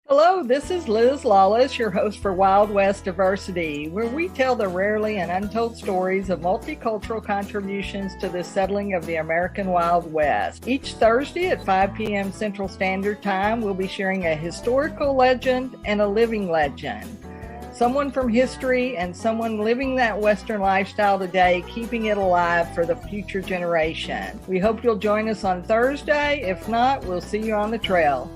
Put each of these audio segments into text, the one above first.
Hello, this is Liz Lawless, your host for Wild West Diversity, where we tell the rarely and untold stories of multicultural contributions to the settling of the American Wild West. Each Thursday at 5 p.m. Central Standard Time, we'll be sharing a historical legend and a living legend. Someone from history and someone living that Western lifestyle today, keeping it alive for the future generation. We hope you'll join us on Thursday. If not, we'll see you on the trail.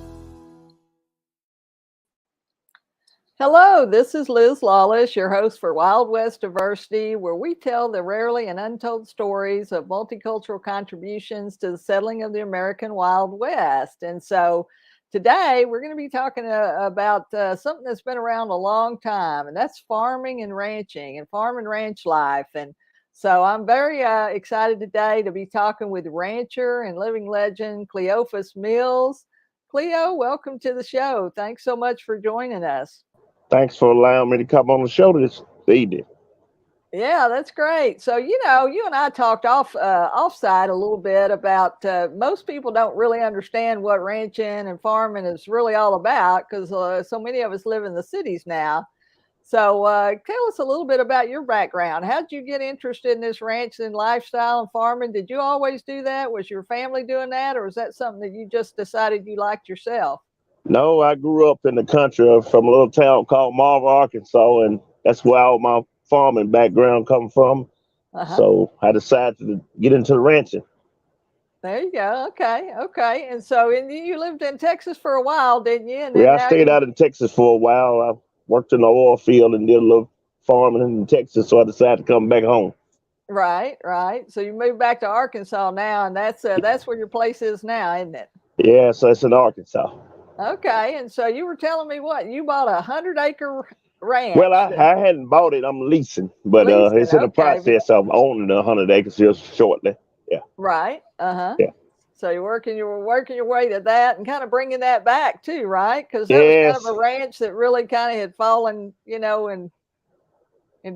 Hello, this is Liz Lawless, your host for Wild West Diversity, where we tell the rarely and untold stories of multicultural contributions to the settling of the American Wild West. And so today we're going to be talking about something that's been around a long time, and that's farming and ranching and farm and ranch life. And so I'm very excited today to be talking with rancher and living legend Cleophus Mills. Cleo, welcome to the show. Thanks so much for joining us. Thanks for allowing me to come on the show this evening. Yeah, that's great. So, you and I talked offside a little bit about most people don't really understand what ranching and farming is really all about because so many of us live in the cities now. So tell us a little bit about your background. How did you get interested in this ranching lifestyle and farming? Did you always do that? Was your family doing that? Or was that something that you just decided you liked yourself? No, I grew up in the country from a little town called Marva, Arkansas, and that's where all my farming background come from. Uh-huh. So I decided to get into the ranching. There you go. Okay. And so you lived in Texas for a while, didn't you? And then I stayed out in Texas for a while. I worked in the oil field and did a little farming in Texas, so I decided to come back home. Right. So you moved back to Arkansas now, and that's where your place is now, isn't it? Yeah, so it's in Arkansas. Okay, and so you were telling me what you bought 100-acre ranch. Well, I hadn't bought it. I'm leasing, but it's in the process of owning 100 acres here shortly. Yeah. Right. Uh-huh. Yeah. So you were working your way to that and kind of bringing that back too, right? Because that was kind of a ranch that really kind of had fallen, in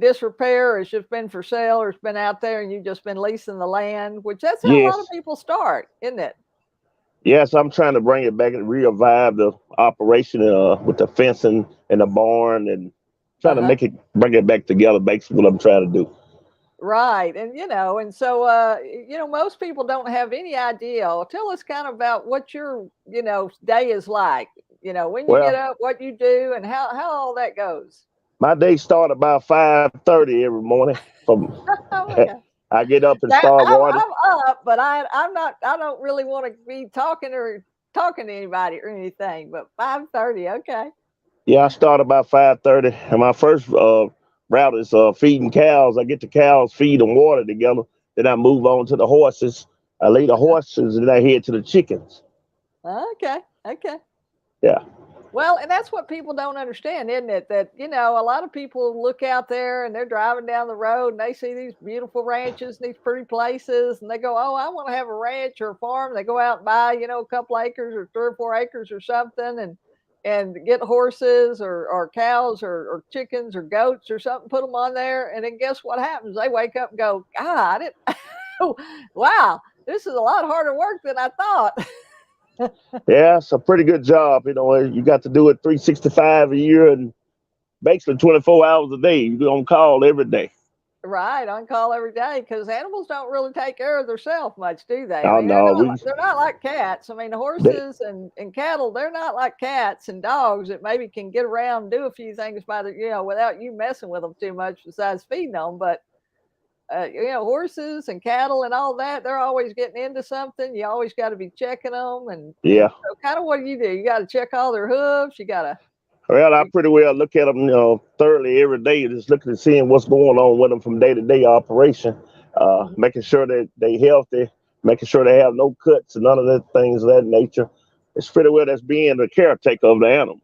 disrepair, or it's just been for sale, or it's been out there and you've just been leasing the land, which that's how a lot of people start, isn't it? Yes, I'm trying to bring it back and revive the operation with the fencing and the barn and trying to bring it back together. Basically, what I'm trying to do. Right. And so, most people don't have any idea. Tell us kind of about what your, day is like, when you get up, what you do and how all that goes. My day starts about 5:30 every morning. I get up and start water. I'm up, but I'm not. I don't really want to be talking to anybody or anything. But 5:30, okay. Yeah, I start about 5:30, and my first route is feeding cows. I get the cows, feed them water together. Then I move on to the horses. I lay the horses, and I head to the chickens. Okay. Yeah. Well, and that's what people don't understand, isn't it? That, a lot of people look out there and they're driving down the road and they see these beautiful ranches, these pretty places, and they go, oh, I want to have a ranch or a farm. They go out and buy, a couple acres or 3 or 4 acres or something and get horses or cows or chickens or goats or something, put them on there. And then guess what happens? They wake up and go, God, wow, this is a lot harder work than I thought. Yeah, it's a pretty good job. You got to do it 365 a year and basically 24 hours a day. You're on call every day. Right, on call every day because animals don't really take care of themselves much, do they? Oh, no. They're not like cats. I mean, the horses and cattle, they're not like cats and dogs that maybe can get around and do a few things without you messing with them too much besides feeding them. But horses and cattle and all that, they're always getting into something. You always got to be checking them. And yeah. So kind of what do? You got to check all their hooves. You got to. Well, I pretty well look at them, thoroughly every day, just looking and seeing what's going on with them from day to day operation, making sure that they're healthy, making sure they have no cuts and none of that things of that nature. It's pretty well that's being the caretaker of the animals.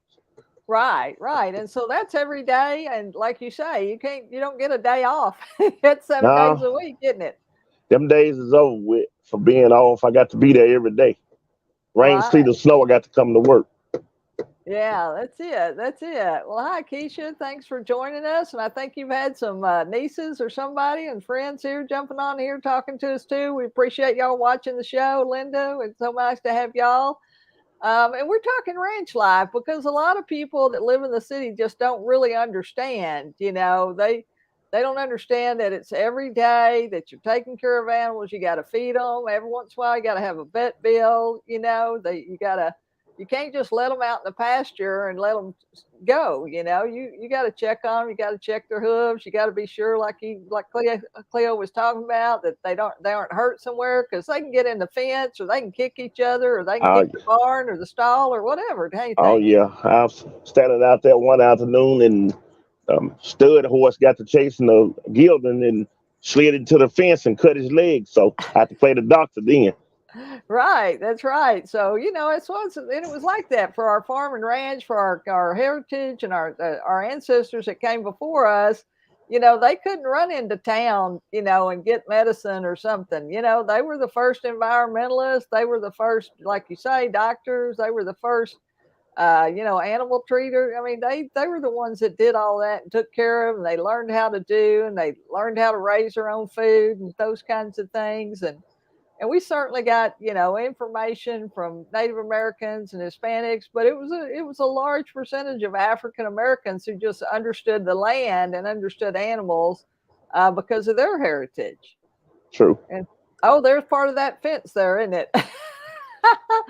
Right. And so that's every day. And like you say, you don't get a day off. It's 7 days a week, isn't it? Them days is over with for being off. I got to be there every day. Rain, sleet, or snow, I got to come to work. Yeah, that's it. Well, hi, Keisha. Thanks for joining us. And I think you've had some nieces or somebody and friends here jumping on here talking to us too. We appreciate y'all watching the show, Linda. It's so nice to have y'all. And we're talking ranch life because a lot of people that live in the city just don't really understand. They don't understand that it's every day that you're taking care of animals. You got to feed them every once in a while. You got to have a vet bill. You can't just let them out in the pasture and let them go. You got to check on them. You got to check their hooves. You got to be sure, like Cleo was talking about, that they aren't hurt somewhere, because they can get in the fence, or they can kick each other, or they can Oh, kick the barn or the stall or whatever. oh Anything. yeah, I was standing out there one afternoon, and stud horse got to chasing the gelding and slid into the fence and cut his leg. So I had to play the doctor then. Right, that's right. So it was like that for our farm and ranch, for our heritage and our ancestors that came before us. They couldn't run into town, and get medicine or something. They were the first environmentalists. They were the first, like you say, doctors. They were the first, animal treaters. I mean, they were the ones that did all that and took care of, and they learned how to do, and they learned how to raise their own food and those kinds of things. And we certainly got information from Native Americans and Hispanics, but it was a large percentage of African Americans who just understood the land and understood animals, because of their heritage. True. And there's part of that fence there, isn't it?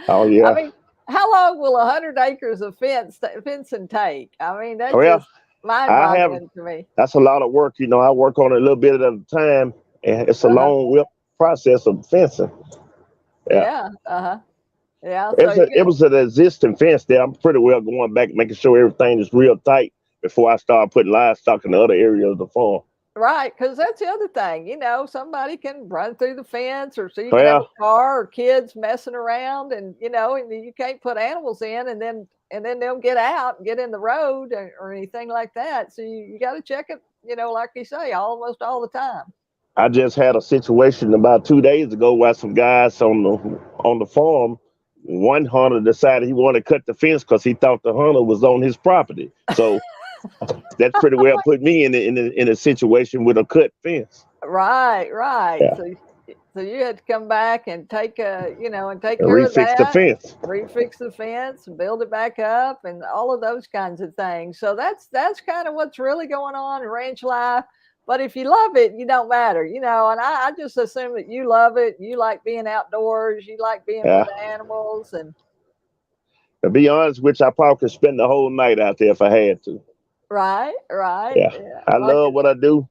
Oh I yeah. mean, how long will 100 acres of fencing take? I mean, that's Well, just I have. mind-boggling to me. That's a lot of work. I work on it a little bit at a time, and it's a Uh-huh. long process of fencing. Yeah. Yeah. Uh-huh. Yeah. It So was, it was an existing fence there. I'm pretty well going back, making sure everything is real tight before I start putting livestock in the other area of the farm. Right, because that's the other thing. Somebody can run through the fence, or so you can have Well, a car or kids messing around, and you can't put animals in, and then they'll get out and get in the road, or anything like that. So you got to check it, like you say, almost all the time. I just had a situation about 2 days ago where some guys on the farm, one hunter decided he wanted to cut the fence because he thought the hunter was on his property. So that pretty well put me in a situation with a cut fence. Right, right. Yeah, So you had to come back and take and care of refix the that, fence. refix the fence and build it back up, and all of those kinds of things. So that's kind of what's really going on in ranch life. But if you love it, you don't matter, and I just assume that you love it. You like being outdoors, you like being with Yeah. the animals, and To be honest with you, I probably could spend the whole night out there if I had to. right, right. Yeah, Yeah. I Like love it. what I do,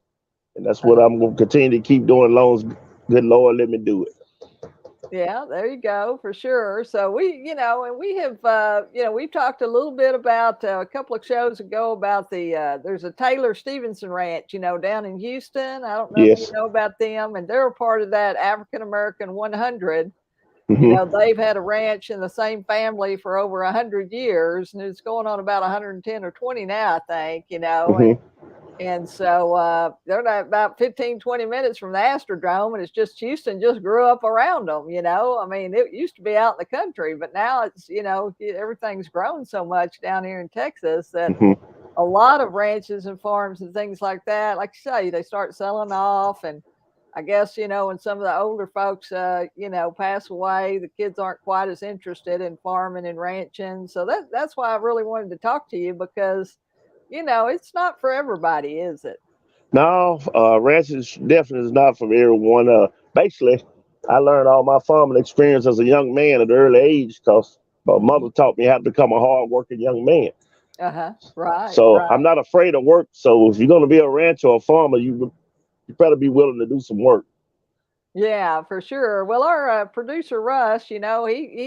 and that's what Uh-huh. I'm going to continue to keep doing. As long as good Lord let me do it. Yeah, there you go, for sure. So and we have, we've talked a little bit about, a couple of shows ago, about there's a Taylor Stevenson Ranch, down in Houston. I don't know if you Yes. know about them, and they're a part of that African American 100. Hmm. They've had a ranch in the same family for over 100 years, and it's going on about 110 or 20 now, I think. Hmm. And so, they're not about 15, 20 minutes from the Astrodome, and it's just Houston just grew up around them. I mean, it used to be out in the country, but now it's, everything's grown so much down here in Texas that Hmm. a lot of ranches and farms and things like that, like you say, they start selling off. And I guess, when some of the older folks, pass away, the kids aren't quite as interested in farming and ranching. So that's why I really wanted to talk to you, because it's not for everybody, is it? No, ranching definitely is not for everyone. Basically, I learned all my farming experience as a young man at an early age because my mother taught me how to become a hard-working young man. Uh-huh. Right, So I'm right. not afraid of work. So if you're going to be a rancher or a farmer, you better be willing to do some work. Yeah, for sure. Well, our, producer Russ, he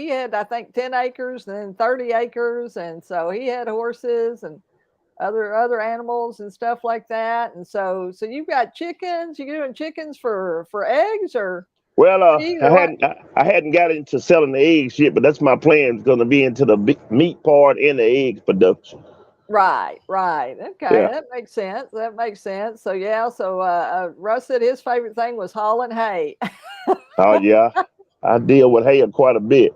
had, I think, 10 acres and then 30 acres, and so he had horses and other animals and stuff like that. And so you've got chickens. You doing chickens for eggs or Well, meat I or what? hadn't I, I hadn't got into selling the eggs yet, but that's my plan. It's going to be into the meat part and the eggs production. Right, right. Okay, Yeah. that makes sense. That makes sense. So yeah, so Russ said his favorite thing was hauling hay. Oh yeah. I deal with hay quite a bit.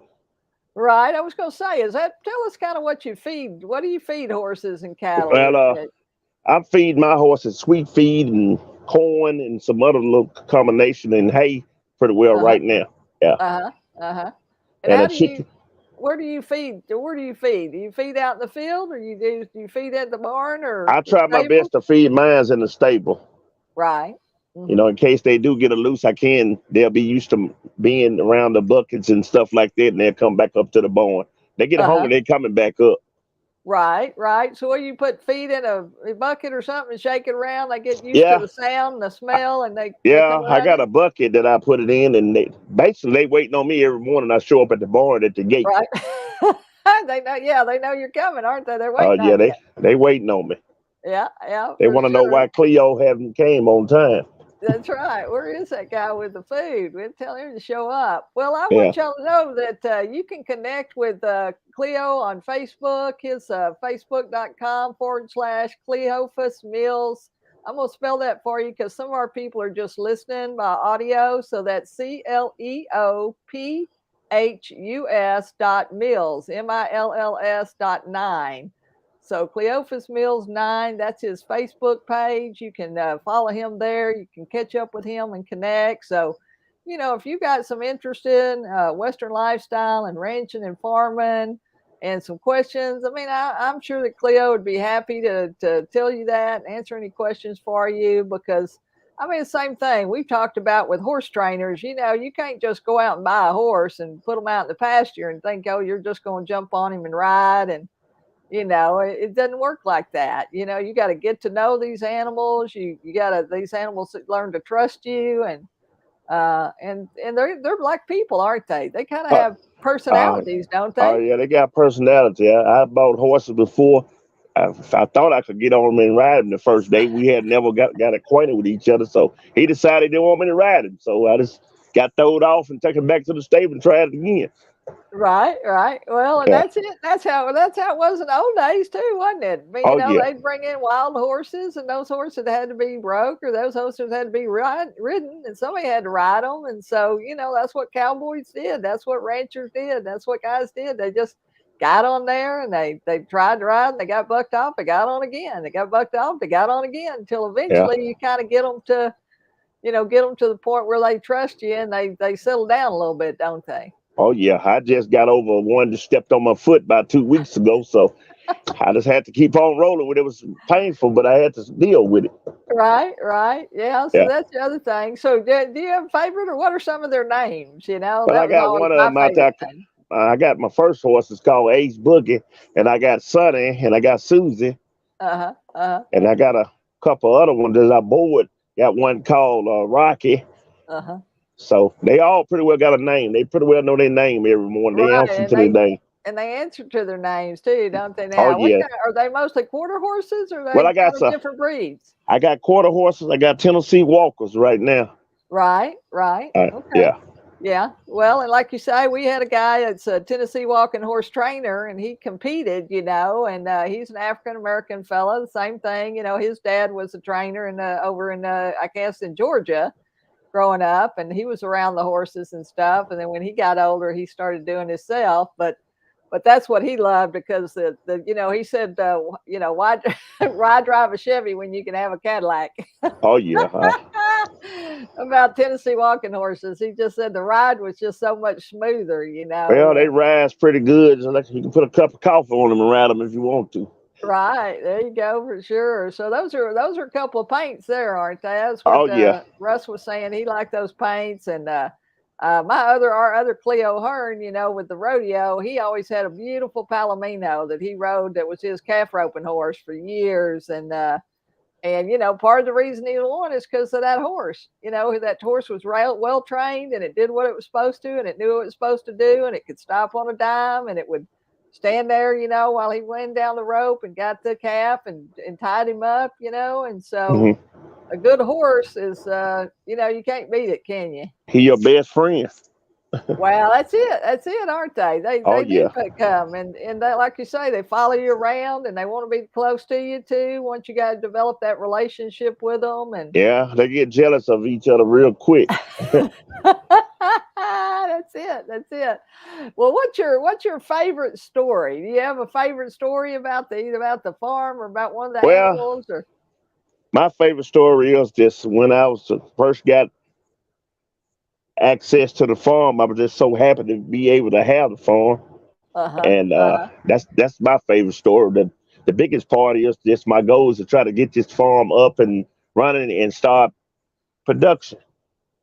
Right. I was going to say, tell us kind of what you feed. What do you feed horses and cattle? Well, I feed my horses sweet feed and corn and some other little combination and hay pretty well Uh huh. right now. Yeah. Uh huh. Uh huh. And And how a do you? chicken. where do you feed? Where do you feed? Do you feed out in the field, or do you feed at the barn or I the try my stable? best to feed mines in the stable. Right. You Hmm. know, in case they do get a loose, they'll be used to being around the buckets and stuff like that, and they'll come back up to the barn. They get Uh-huh. hungry, they coming back up. Right, right. So what you put feed in a bucket or something and shake it around, they get used to Yeah, the sound and the I, smell and they come yeah, I got running. a bucket that I put it in, and they waiting on me every morning. I show up at the barn at the gate. Right. They know, yeah, they know you're coming, aren't they? They're Oh waiting yeah, on you. they waiting on me. Yeah, yeah, They for want to know sure. why Cleo haven't came on time. That's right. Where is that guy with the food? We'll tell him to show up. Well, I Yeah, want y'all to know that you can connect with Cleo on Facebook. His facebook.com/Cleophus Mills. I'm going to spell that for you because some of our people are just listening by audio. So that's Cleophus.Mills, MILLS.9. So Cleophas Mills 9, that's his Facebook page. You can follow him there. You can catch up with him and connect. So, if you got some interest in Western lifestyle and ranching and farming and some questions, I mean, I'm sure that Cleo would be happy to tell you that and answer any questions for you because, I mean, the same thing we've talked about with horse trainers. You can't just go out and buy a horse and put them out in the pasture and think, oh, you're just going to jump on him and ride. And it doesn't work like that. You got to get to know these animals. You got to these animals learn to trust you, and they're like people, aren't they? They kind of uh, have uh, personalities, don't oh they? yeah, they got personality. I bought horses before. I thought I could get on him and ride him the first day. We had never got acquainted with each other, so he decided he didn't want me to ride him. So I just got throwed off and took him back to the stable and tried it again. Right, right. Well, and Yeah. that's it. That's how it was in the old days too, wasn't it? But, Oh yeah. they'd bring in wild horses, and those horses had to be broke, or those horses had to be ridden, and somebody had to ride them. And so, that's what cowboys did. That's what ranchers did. That's what guys did. They just got on there and they tried to ride, and they got bucked off. They got on again. They got bucked off. They got on again until Yeah. eventually you kind of get them to the point where they trust you and they settle down a little bit, don't they? Oh yeah. I just got over one that stepped on my foot about 2 weeks ago, so I just had to keep on rolling with it. It was painful, but I had to deal with it. Right, right. Yeah, so Yeah. that's the other thing. So do you have a favorite or what are some of their names? Well, That I was got always one of my them out favorite there. thing. I got my first horse. It's called Ace Boogie, and I got Sonny, and I got Susie, Uh-huh. Uh-huh. and I got a couple other ones that I board. Got one called Rocky. Uh-huh. So they all pretty well got a name. They pretty well know their name every morning. They Right, answer to their name. and they answer to their names too, don't they Oh now? What yeah. kind are they mostly quarter horses or are Well, they kind of different breeds? I got quarter horses. I got Tennessee Walkers right now. Right, right. Okay. Yeah. Yeah. Well, and like you say, we had a guy that's a Tennessee walking horse trainer and he competed, and he's an African American fella. The same thing, his dad was a trainer over in, I guess, in Georgia growing up, and he was around the horses and stuff. And then when he got older, he started doing himself. But that's what he loved because he said, why why drive a Chevy when you can have a Cadillac? Oh yeah. About Tennessee walking horses. He just said the ride was just so much smoother. Well, they rise pretty good. So you can put a cup of coffee on them and ride them if you want to. Right. There you go for sure. So those are a couple of paints there, aren't they? That's Oh what yeah. Russ was saying. He liked those paints. And our other Cleo Hearn, with the rodeo, he always had a beautiful Palomino that he rode that was his calf roping horse for years. And part of the reason he won is because of that horse. That horse was well trained and it did what it was supposed to and it knew what it was supposed to do and it could stop on a dime and it would stand there, while he went down the rope and got the calf and tied him up. And so Hmm. a good horse is, you can't beat it, can you? He your best friend. Well, that's it. That's it, aren't they? They Oh they do yeah. come and they, like you say, they follow you around and they want to be close to you too. Once you got to develop that relationship with them, and Yeah. They get jealous of each other real quick. that's it. That's it. Well, what's your favorite story? Do you have a favorite story about the farm or about one of the Well, animals or? my favorite story is this: when I was first got access to the farm, I was just so happy to be able to have the farm. Uh-huh. And Uh-huh. that's my favorite story. The biggest part is just my goal is to try to get this farm up and running and start production.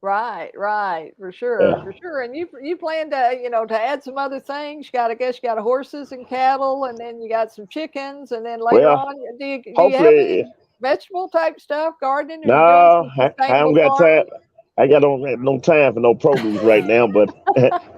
Right, right, Yeah. for sure. And you plan to, to add some other things. You got, I guess, you got horses and cattle, and then you got some chickens, and then later Well, on, do you have any hopefully, vegetable type stuff, gardening? Are you doing no, some I don't sustainable got time. farming? I got no time for no produce right now, but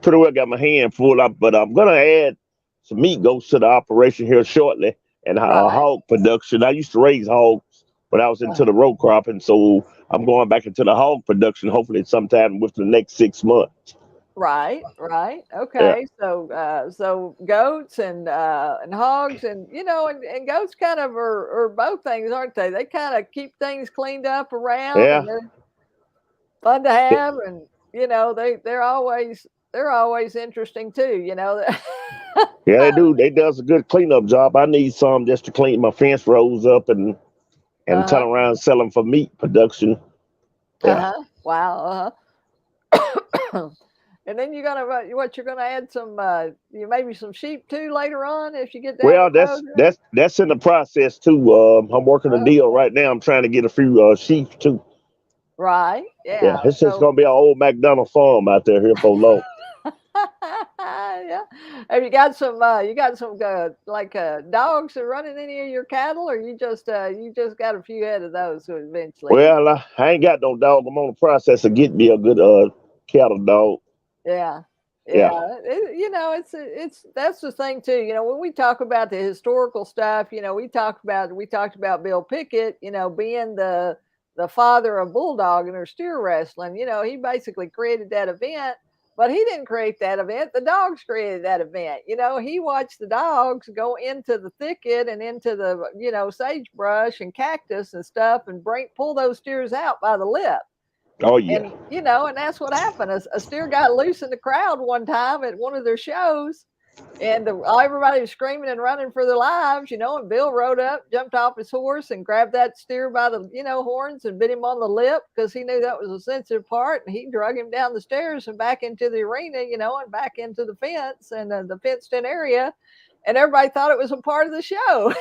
pretty well got my hand full up. But I'm gonna add some meat goes to the operation here shortly, and Right. hog production. I used to raise hogs, but I was into the row cropping, so I'm going back into the hog production. Hopefully, sometime within the next 6 months. Right, right. Yeah, Okay. So goats and hogs and goats kind of are both things, aren't they? They kind of keep things cleaned up around yeah, and they're fun to have and they're always interesting too. yeah. They do. They does a good cleanup job. I need some just to clean my fence rows up and turn Uh-huh. around and sell them for meat production. Yeah. Uh-huh. Wow. Uh-huh. And then you're gonna what you're gonna add some you maybe some sheep too later on if you get down Well, the road there. that's in the process too. I'm working a Uh-huh. deal right now. I'm trying to get a few sheep too. Right. Yeah, Yeah. it's just So gonna be an old McDonald farm out there here for long. yeah. Have you got some like dogs that running any of your cattle, or you just got a few head of those who eventually. Well, I ain't got no dog. I'm on the process of getting me a good cattle dog. Yeah. Yeah, Yeah. It's that's the thing too. When we talk about the historical stuff, we talked about Bill Pickett, being the father of bulldogging or steer wrestling. He basically created that event, but he didn't create that event. The dogs created that event. He watched the dogs go into the thicket and into the, sagebrush and cactus and stuff and pull those steers out by the lip. oh yeah, And that's what happened. A steer got loose in the crowd one time at one of their shows, and everybody was screaming and running for their lives, and Bill rode up, jumped off his horse, and grabbed that steer by the, horns and bit him on the lip because he knew that was a sensitive part. And he drug him down the stairs and back into the arena, and back into the fence and the fenced in area. And everybody thought it was a part of the show.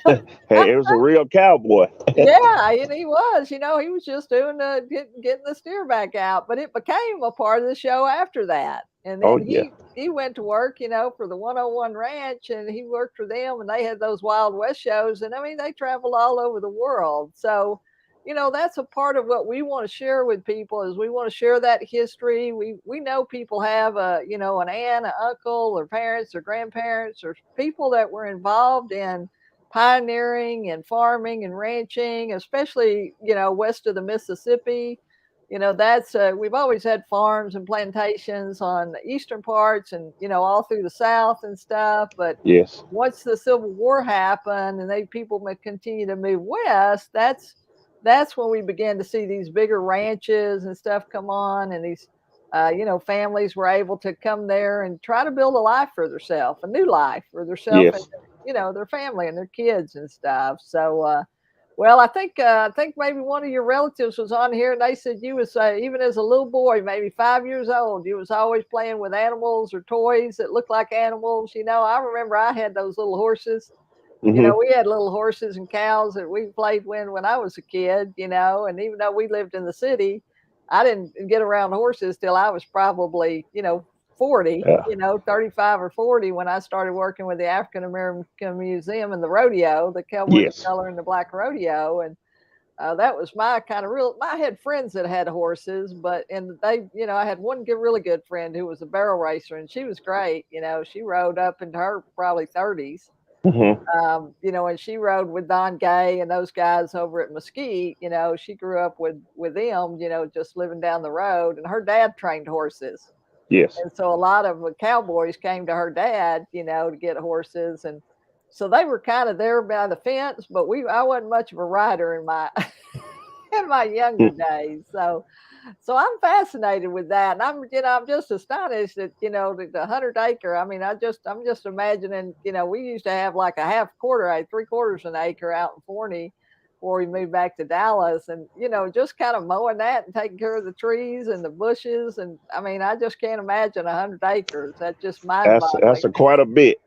hey, it was a real cowboy. Yeah, and he was, he was just doing getting the steer back out, but it became a part of the show after that. And Oh then yeah, he went to work, for the 101 Ranch, and he worked for them, and they had those Wild West shows, and I mean they traveled all over the world. So, that's a part of what we want to share with people is we want to share that history. We know people have an aunt, an uncle, or parents or grandparents or people that were involved in pioneering and farming and ranching, especially, west of the Mississippi. That's we've always had farms and plantations on the eastern parts and, all through the South and stuff. But yes, once the Civil War happened and people may continue to move west, that's when we began to see these bigger ranches and stuff come on, and these families were able to come there and try to build a life for themselves, a new life for themselves and yes. their family and their kids and stuff. So, well, I think maybe one of your relatives was on here, and they said you was even as a little boy, maybe 5 years old, you was always playing with animals or toys that looked like animals. I remember I had those little horses. Hmm. We had little horses and cows that we played with when I was a kid. And even though we lived in the city, I didn't get around horses till I was probably 40, Yeah. 35 or 40 when I started working with the African American Museum and the rodeo, the Cowboy, the Yes. Color, and the Black Rodeo. And that was my kind of real. I had friends that had horses, and they, I had one really good friend who was a barrel racer, and she was great. She rode up into her probably 30s. Hmm. And she rode with Don Gay and those guys over at Mesquite. She grew up with them, just living down the road, and her dad trained horses. Yes. And so a lot of the cowboys came to her dad, to get horses. And so they were kind of there by the fence, but I wasn't much of a rider in my in my younger Mm. days. So I'm fascinated with that. And I'm just astonished that, the 100 acre. I mean, I'm just imagining, we used to have like a half quarter, 3/4 an acre out in Forney. before we moved back to Dallas, and just kind of mowing that and taking care of the trees and the bushes, and I mean, I just can't imagine 100 acres. That's just That's mind-boggling. quite a bit.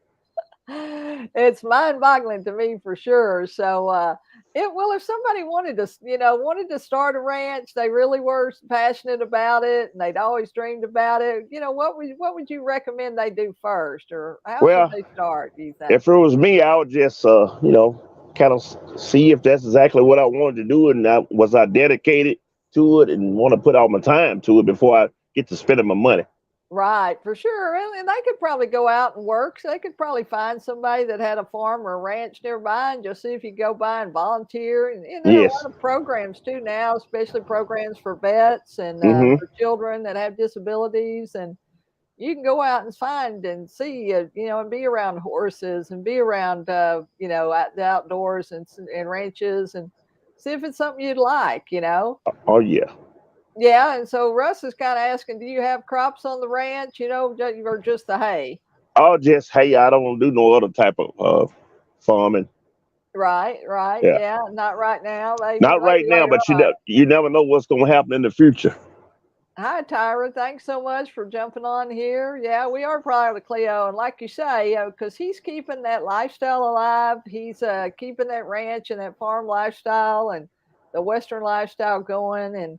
It's mind-boggling to me for sure. So, if somebody wanted to start a ranch, they really were passionate about it, and they'd always dreamed about it. What would you recommend they do first, or how should Well, they start? Do you think? if it was me, I would just, kind of see if that's exactly what I wanted to do, and I dedicated to it and want to put all my time to it before I get to spending my money. Right, for sure. And they could probably go out and work. So they could probably find somebody that had a farm or a ranch nearby and just see if you go by and volunteer. And there are a lot Yes. of programs too now, especially programs for vets and Hmm. for children that have disabilities. And you can go out and find and see, and be around horses and be around, the outdoors and ranches and see if it's something you'd like. Oh yeah. Yeah, and so Russ is kind of asking, do you have crops on the ranch, or just the hay? Oh, just hey, I don't do no other type of farming. Right, right. Yeah, Yeah, not right now. not Maybe right now, later but on. you never know what's going to happen in the future. Hi, Tyra. Thanks so much for jumping on here. Yeah, we are proud of Cleo, and like you say, because he's keeping that lifestyle alive. He's keeping that ranch and that farm lifestyle and the Western lifestyle going. And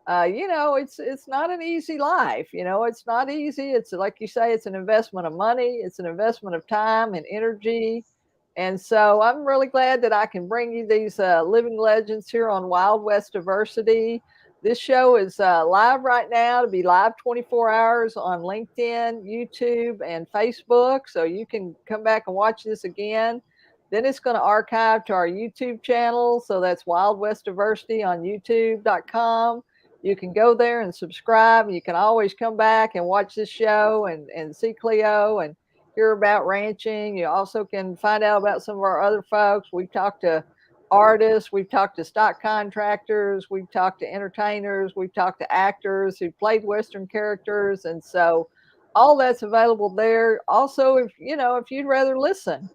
it's not an easy life. It's not easy. It's like you say, it's an investment of money. It's an investment of time and energy. And so I'm really glad that I can bring you these living legends here on Wild West Diversity. This show is live right now to be live 24 hours on LinkedIn, YouTube, and Facebook. So you can come back and watch this again. Then it's going to archive to our YouTube channel. So that's Wild West Diversity on youtube.com. You can go there and subscribe. You can always come back and watch this show and see Cleo and hear about ranching. You also can find out about some of our other folks. We've talked to artists, we've talked to stock contractors, we've talked to entertainers, we've talked to actors who played Western characters. And so all that's available there. Also, if you'd rather listen,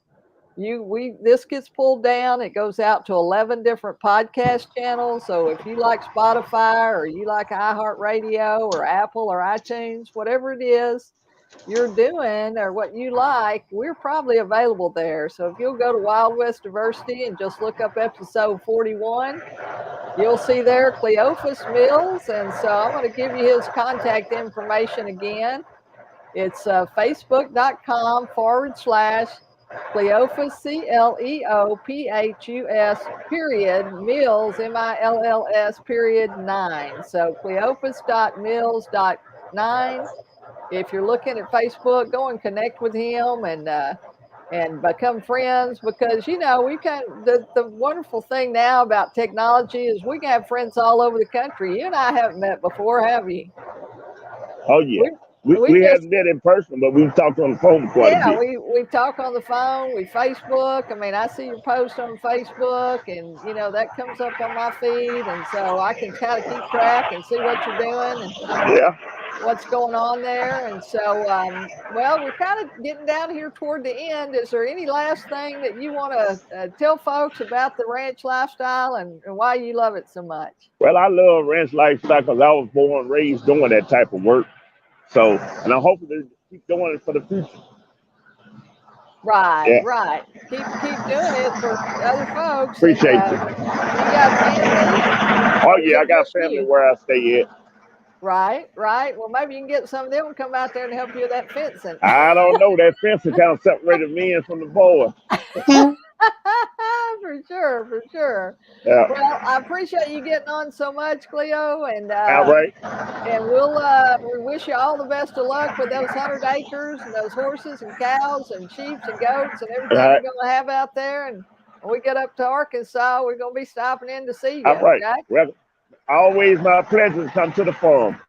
this gets pulled down. It goes out to 11 different podcast channels. So if you like Spotify or you like iHeartRadio or Apple or iTunes, whatever it is you're doing or what you like, we're probably available there. So if you'll go to Wild West Diversity and just look up episode 41, you'll see there Cleophus Mills. And so I'm going to give you his contact information again. It's facebook.com/Cleophus, Cleophus Mills, Mills, 9. So Cleophus.mills.9. If you're looking at Facebook, go and connect with him and become friends, because we can. The wonderful thing now about technology is we can have friends all over the country. You and I haven't met before, have you? Oh yeah. We We just haven't met in person, but we've talked on the phone quite a Yeah, bit. we talk on the phone, we Facebook. I mean, I see your post on Facebook, and that comes up on my feed, and so I can kind of keep track and see what you're doing and Yeah. what's going on there. And so, well, we're kind of getting down here toward the end. Is there any last thing that you want to tell folks about the ranch lifestyle and why you love it so much? Well, I love ranch lifestyle because I was born and raised doing that type of work. So, and I'm hoping to keep doing it for the future. Right, Yeah. right. Keep doing it for other folks. And Appreciate you. you got family, Oh or is yeah, I it got just family you? where I stay at. Right, right. Well, maybe you can get some of them to come out there and help you with that fencing. I don't know. That fencing kind of separated men from the boys. For sure, for sure. Yeah. Well, I appreciate you getting on so much, Cleo, All right. and we wish you all the best of luck with those 100 acres and those horses and cows and sheep and goats and All everything right. you're going to have out there. And when we get up to Arkansas, we're going to be stopping in to see you. All right. Okay. Well, always my pleasure to come to the farm.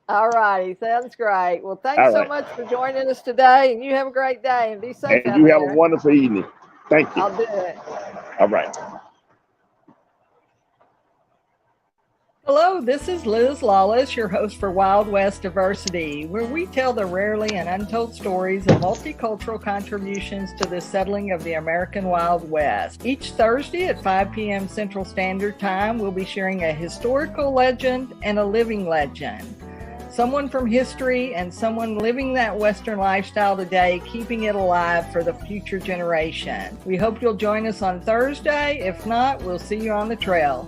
All righty. Sounds great. Well, thanks All so right. much for joining us today, and you have a great day and be safe And out you have a there. wonderful evening. Thank you. I'll do it. All right. Hello, this is Liz Lawless, your host for Wild West Diversity, where we tell the rarely and untold stories of multicultural contributions to the settling of the American Wild West. Each Thursday at 5 p.m. Central Standard Time, we'll be sharing a historical legend and a living legend. Someone from history and someone living that Western lifestyle today, keeping it alive for the future generation. We hope you'll join us on Thursday. If not, we'll see you on the trail.